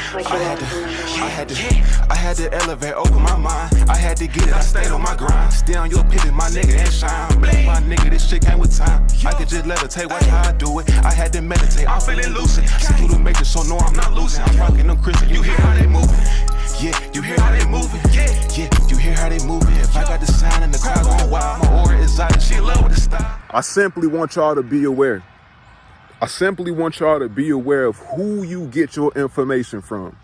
I had to elevate, open my mind. I had to get it, I stayed on my grind. Stay on your pivot, my nigga, and shine. Blame my nigga, this shit came with time. I could just levitate, watch how I do it. I had to meditate, I'm feeling lucid. See through the matrix, so no, I'm not losing. I'm rocking them Christian, you hear how they moving. Yeah, you hear how they moving. Yeah, you hear how they moving. If I got the sound and the crowd going wild, my aura is out and she in love with the style. I simply want y'all to be aware. I simply want y'all to be aware of who you get your information from.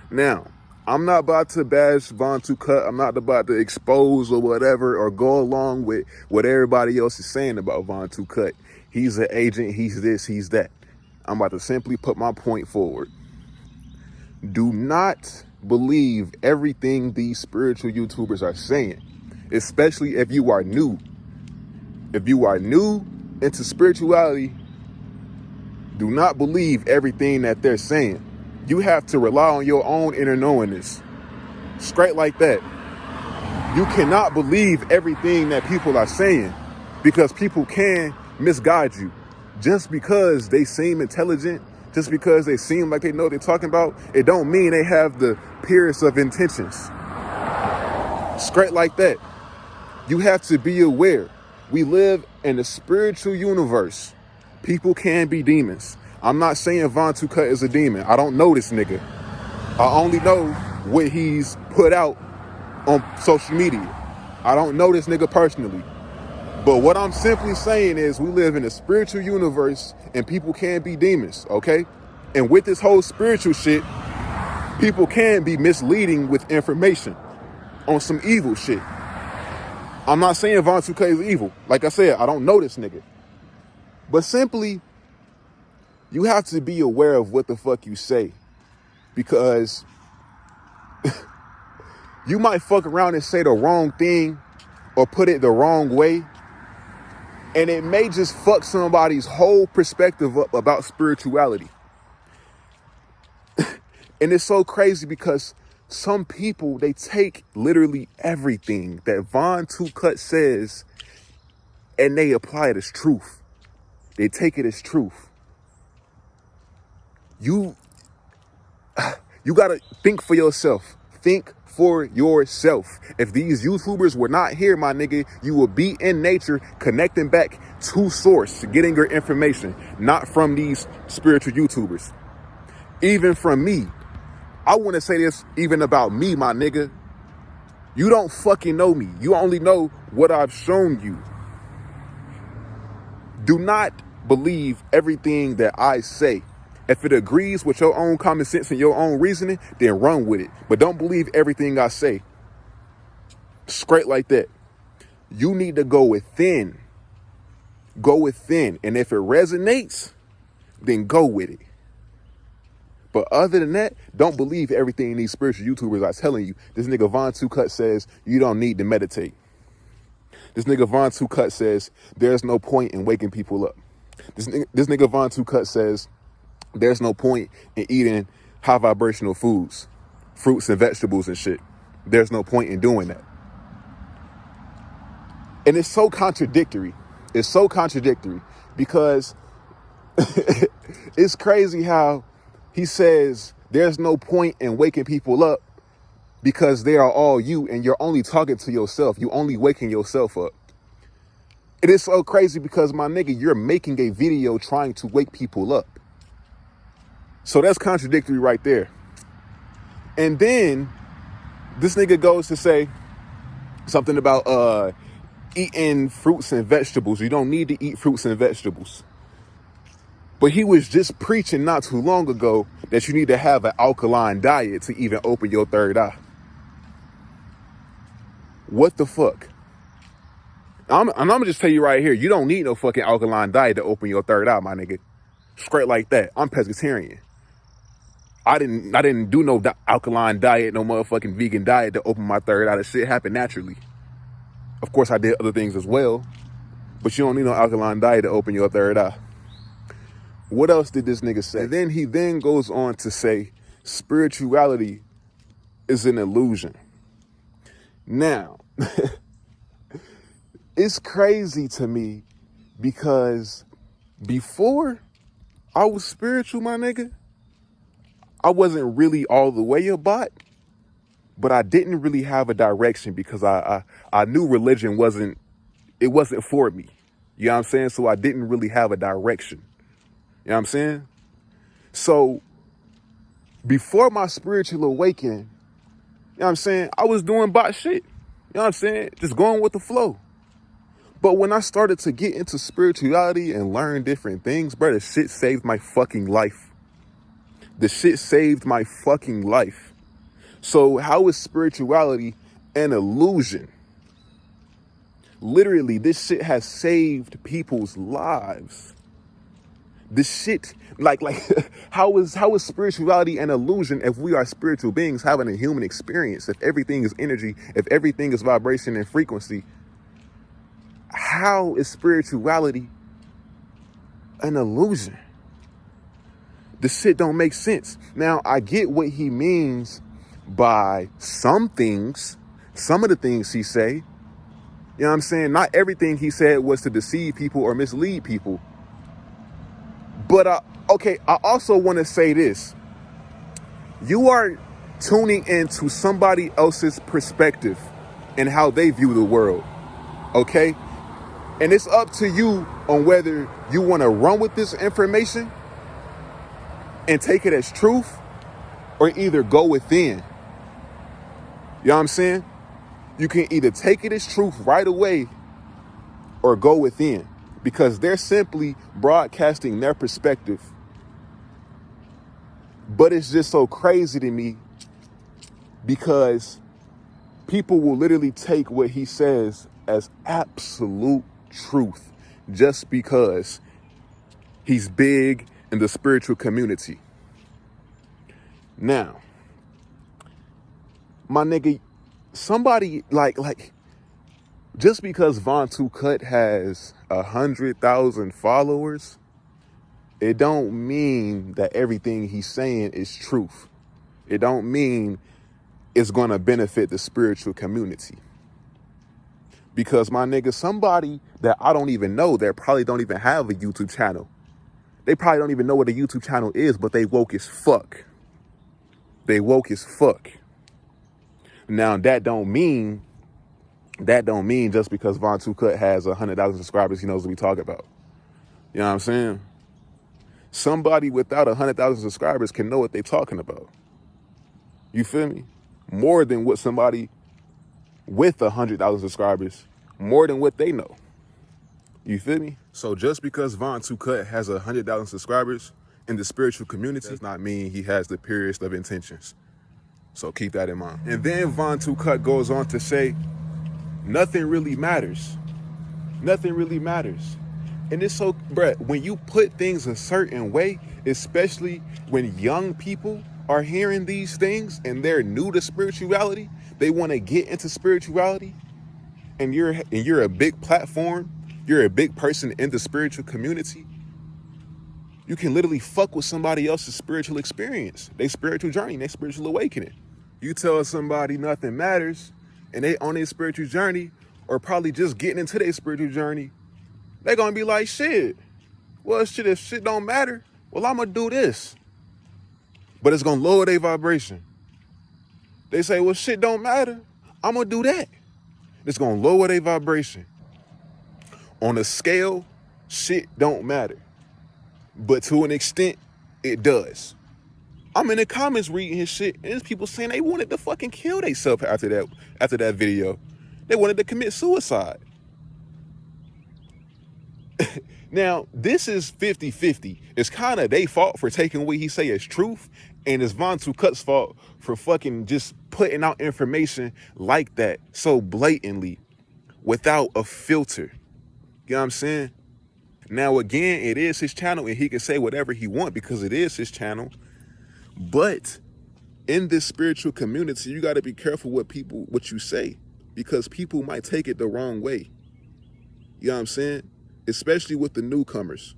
Now, I'm not about to bash Vontoocut. I'm not about to expose or whatever or go along with what everybody else is saying about Vontoocut. He's an agent, he's this, he's that. I'm about to simply put my point forward. Do not believe everything these spiritual YouTubers are saying, especially if you are new. If you are new into spirituality, do not believe everything that they're saying. You have to rely on your own inner knowingness. Straight like that. You cannot believe everything that people are saying because people can misguide you. Just because they seem intelligent, just because they seem like they know what they're talking about, it don't mean they have the purest of intentions. Straight like that. You have to be aware. We live in a spiritual universe. People can be demons. I'm not saying Vontoocut is a demon. I don't know this nigga. I only know what he's put out on social media. I don't know this nigga personally. But what I'm simply saying is we live in a spiritual universe and people can be demons, okay? And with this whole spiritual shit, people can be misleading with information on some evil shit. I'm not saying Vontoocut is evil. Like I said, I don't know this nigga. But simply, you have to be aware of what the fuck you say, because you might fuck around and say the wrong thing or put it the wrong way, and it may just fuck somebody's whole perspective up about spirituality. And it's so crazy because some people, they take literally everything that Vontoocut says and they apply it as truth. They take it as truth. You gotta think for yourself. Think for yourself. If these YouTubers were not here, my nigga, you would be in nature connecting back to source, getting your information, not from these spiritual YouTubers. Even from me. I want to say this even about me, my nigga. You don't fucking know me. You only know what I've shown you. Do not believe everything that I say. If it agrees with your own common sense and your own reasoning, then run with it. But don't believe everything I say. Straight like that. You need to go within. Go within. And if it resonates, then go with it. But other than that, don't believe everything these spiritual YouTubers are telling you. This nigga Vontoocut says you don't need to meditate. This nigga Vontoocut says there's no point in waking people up. This nigga Vontoocut says there's no point in eating high vibrational foods, fruits and vegetables and shit. There's no point in doing that. And it's so contradictory. It's so contradictory because it's crazy how he says there's no point in waking people up because they are all you and you're only talking to yourself. You only waking yourself up. It is so crazy because, my nigga, you're making a video trying to wake people up. So that's contradictory right there. And then this nigga goes to say something about eating fruits and vegetables. You don't need to eat fruits and vegetables. But he was just preaching not too long ago that you need to have an alkaline diet to even open your third eye. What the fuck? I'm gonna just tell you right here, you don't need no fucking alkaline diet to open your third eye, my nigga. Straight like that. I'm pescatarian. I didn't do no alkaline diet, no motherfucking vegan diet to open my third eye. That shit happened naturally. Of course, I did other things as well, but you don't need no alkaline diet to open your third eye. What else did this nigga say? And then he goes on to say spirituality is an illusion. Now, it's crazy to me because before I was spiritual, my nigga, I wasn't really all the way a bot, but I didn't really have a direction because I knew religion wasn't for me. You know what I'm saying? So I didn't really have a direction. You know what I'm saying? So before my spiritual awakening, you know what I'm saying, I was doing bot shit. You know what I'm saying? Just going with the flow. But when I started to get into spirituality and learn different things, bro, the shit saved my fucking life. The shit saved my fucking life. So how is spirituality an illusion? Literally, this shit has saved people's lives. This shit, like, how is spirituality an illusion if we are spiritual beings having a human experience? If everything is energy, if everything is vibration and frequency, how is spirituality an illusion? This shit don't make sense. Now, I get what he means by some things, some of the things he say. You know what I'm saying? Not everything he said was to deceive people or mislead people. But, okay, I also want to say this. You are tuning into somebody else's perspective and how they view the world, okay? And it's up to you on whether you want to run with this information and take it as truth or either go within. You know what I'm saying? You can either take it as truth right away or go within, because they're simply broadcasting their perspective. But it's just so crazy to me because people will literally take what he says as absolute truth just because he's big in the spiritual community. Now, my nigga, somebody like just because Vontoocut has 100,000 followers, it don't mean that everything he's saying is truth. It don't mean it's gonna benefit the spiritual community. Because my nigga, somebody that I don't even know, that probably don't even have a YouTube channel, they probably don't even know what a YouTube channel is, but they woke as fuck. They woke as fuck. Now that don't mean just because Vontoocut has 100,000 subscribers, he knows what we talk about. You know what I'm saying? Somebody without 100,000 subscribers can know what they're talking about. You feel me? More than what somebody with 100,000 subscribers, more than what they know. You feel me? So just because Vontoocut has 100,000 subscribers in the spiritual community does not mean he has the purest of intentions. So keep that in mind. And then Vontoocut goes on to say, nothing really matters. Nothing really matters. And it's so, bruh, when you put things a certain way, especially when young people are hearing these things and they're new to spirituality, they want to get into spirituality, and you're a big platform, you're a big person in the spiritual community, you can literally fuck with somebody else's spiritual experience, their spiritual journey, their spiritual awakening. You tell somebody nothing matters and they on their spiritual journey, or probably just getting into their spiritual journey, they're gonna be like, shit, well, shit, if shit don't matter, well, I'm gonna do this. But it's gonna lower their vibration. They say, well, shit don't matter, I'm gonna do that. It's gonna lower their vibration. On a scale, shit don't matter. But to an extent, it does. I'm in the comments reading his shit, and there's people saying they wanted to fucking kill themselves after that video. They wanted to commit suicide. Now, this is 50-50. It's kind of their fault for taking what he say as truth, and it's Vontoocut's fault for fucking just putting out information like that so blatantly without a filter. You know what I'm saying? Now, again, it is his channel, and he can say whatever he wants because it is his channel. But in this spiritual community, you got to be careful what you say, because people might take it the wrong way. You know what I'm saying? Especially with the newcomers.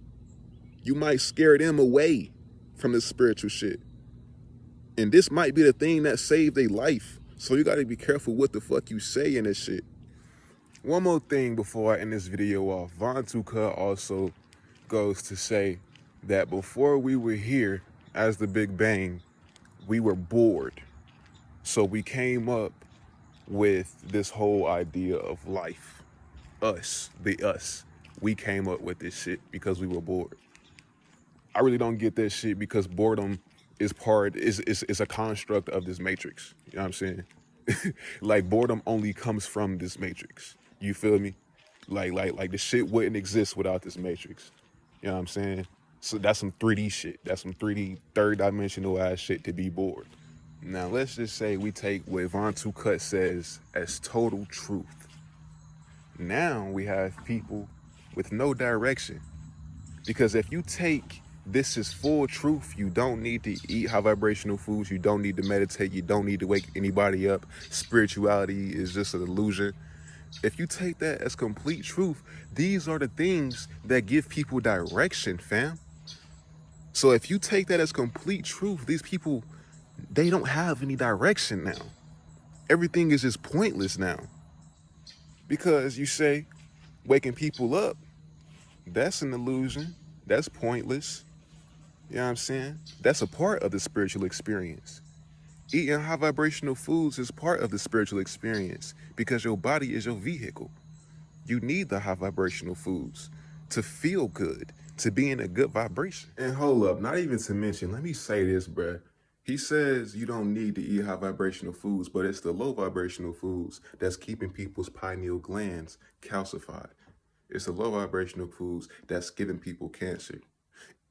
You might scare them away from this spiritual shit. And this might be the thing that saved their life. So you got to be careful what the fuck you say in this shit. One more thing before I end this video off. Vontoocut also goes to say that before we were here as the Big Bang, We were bored. So we came up with this whole idea of life. Us. We came up with this shit because we were bored. I really don't get that shit because boredom is a construct of this matrix. You know what I'm saying? Like boredom only comes from this matrix. You feel me? Like the shit wouldn't exist without this matrix. You know what I'm saying? So that's some 3D shit. That's some 3D third dimensional ass shit to be bored. Now let's just say we take what Vontoocut says as total truth. Now we have people with no direction. Because if you take this is full truth, you don't need to eat high vibrational foods, you don't need to meditate, you don't need to wake anybody up. Spirituality is just an illusion. If you take that as complete truth, these are the things that give people direction, fam. So if you take that as complete truth, these people, they don't have any direction now. Everything is just pointless now. Because you say waking people up, that's an illusion. That's pointless. You know what I'm saying? That's a part of the spiritual experience. Eating high vibrational foods is part of the spiritual experience because your body is your vehicle. You need the high vibrational foods to feel good, to be in a good vibration. And hold up, not even to mention, let me say this, bruh. He says you don't need to eat high vibrational foods, but it's the low vibrational foods that's keeping people's pineal glands calcified. It's the low vibrational foods that's giving people cancer.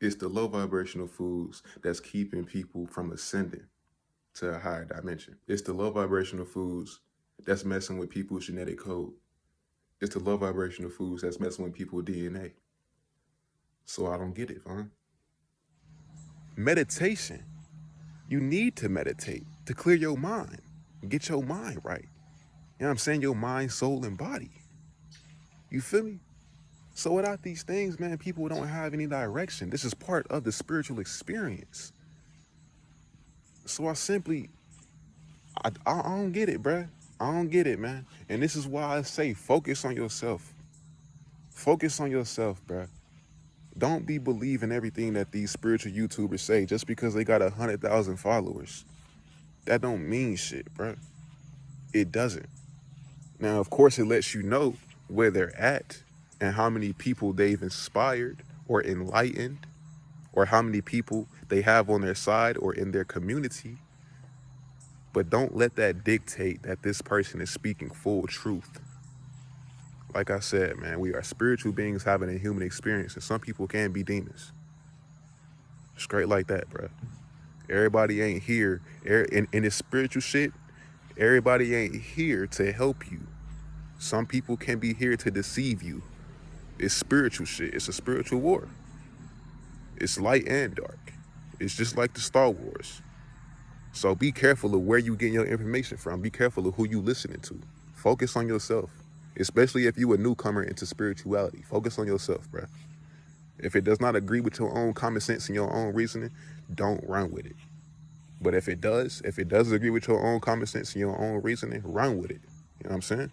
It's the low vibrational foods that's keeping people from ascending to a higher dimension. It's the low vibrational foods that's messing with people's genetic code. It's the low vibrational foods that's messing with people's DNA. So I don't get it, huh? Meditation. You need to meditate to clear your mind, get your mind right. You know what I'm saying? Your mind, soul, and body. You feel me? So without these things, man, people don't have any direction. This is part of the spiritual experience. So I don't get it, bruh. I don't get it, man. And this is why I say focus on yourself. Focus on yourself, bruh. Don't be believing everything that these spiritual YouTubers say just because they got 100,000 followers. That don't mean shit, bruh. It doesn't. Now, of course, it lets you know where they're at and how many people they've inspired or enlightened or how many people they have on their side or in their community. But don't let that dictate that this person is speaking full truth. Like I said, man, we are spiritual beings having a human experience, and some people can be demons. Straight like that, bro. Everybody ain't here. In this spiritual shit, everybody ain't here to help you. Some people can be here to deceive you. It's spiritual shit. It's a spiritual war. It's light and dark. It's just like the Star Wars. So be careful of where you get your information from. Be careful of who you listening to. Focus on yourself. Especially if you a newcomer into spirituality. Focus on yourself, bro. If it does not agree with your own common sense and your own reasoning, don't run with it. But if it does agree with your own common sense and your own reasoning, run with it. You know what I'm saying?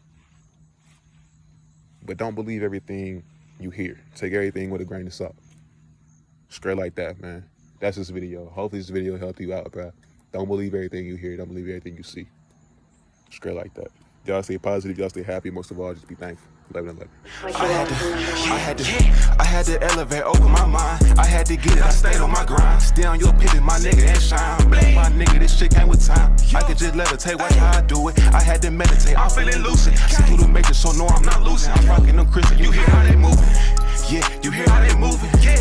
But don't believe everything you hear. Take everything with a grain of salt. Straight like that, man. That's this video. Hopefully this video helped you out, bro. Don't believe everything you hear. Don't believe everything you see. Straight like that. Y'all stay positive, y'all stay happy. Most of all, just be thankful. 11-11. I had to elevate, open my mind. I had to get it, I stayed on my grind. Stay on your pivot, my nigga, and shine. Blame my nigga, this shit came with time. I could just levitate, watch how I do it. I had to meditate, I'm feeling lucid. See through the matrix, so no, I'm not losing. I'm rocking them Christian, you hear how they moving? Yeah, you hear how they moving? Yeah,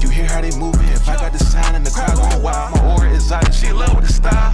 you hear how they moving? If I got the sign and the crowd going wild, my aura is out, she in love with the style.